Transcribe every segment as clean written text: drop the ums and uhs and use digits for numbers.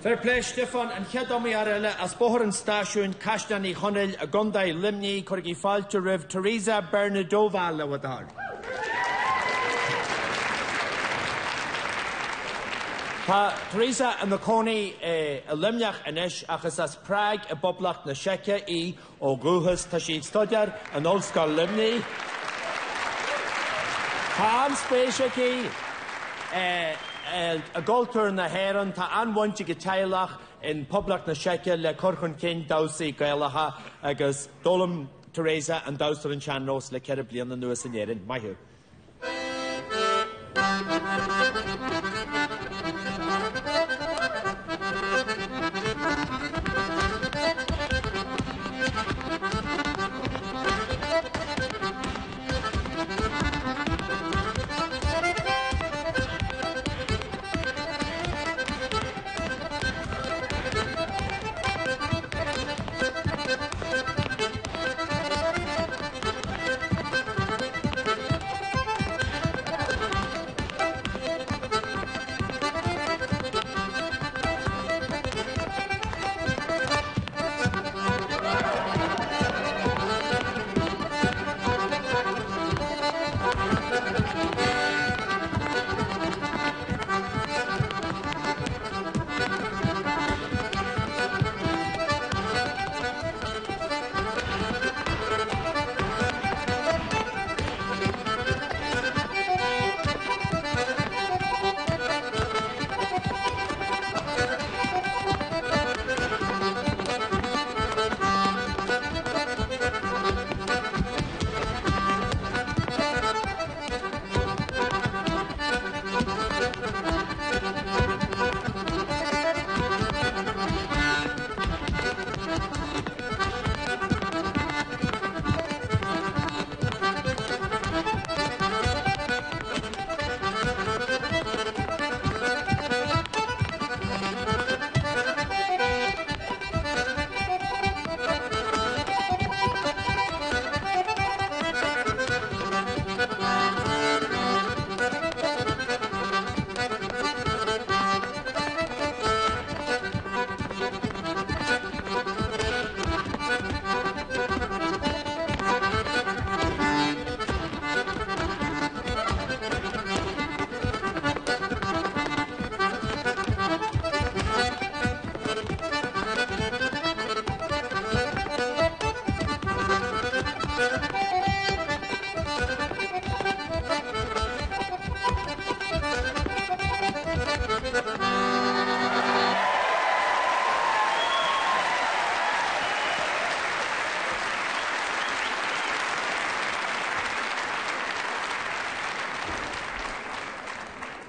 Fair play, Stefan, and Chedomi Arella, as Bohar and Stashun, Kashtani Honel, Agundai Limni, Corgi Falter Riv, Tereza Bernardová, Lawadar. Tereza and the Coney, Limnach Anish, Achasas Prague, a Boblach Nasheka, O Guhas, Tashid Stodjar, and Olskar Limni. Hans Speshaki, a golter in the Heron, Ta an one Chigatailach in Poblach Nasheka, Le Corcon King, Dausi, Gailaha, Agus, Dolum, Tereza, and Dauster and Channos, Le Kerablian and Lewis and Yerin, Mahu.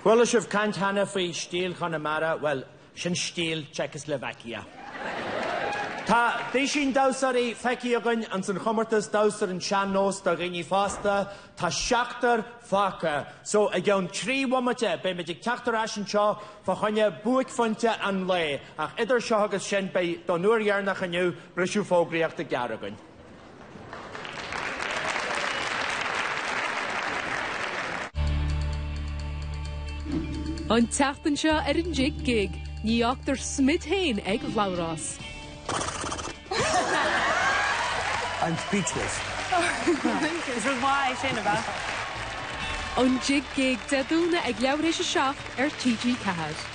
Well, if you've can't hana for steel Connemara, well, shin steel Czechoslovakia. Ta dishin dausari fekiagun and sun chomertas dauser and shannos da rini fasta ta shachter faka. So again 3 womate be magic tachter ashen shaw for hanya buik funta and lay. Ach either shahagas shen by donur yarna hanu brishu fogriach the garagun. An teachtan seo an jig gig, ní achtar Smith hain ag Lauras. I'm speechless. This is why I shouldn't have. An jig gig deadúna ag leabhar éis a seacht TG Cahad.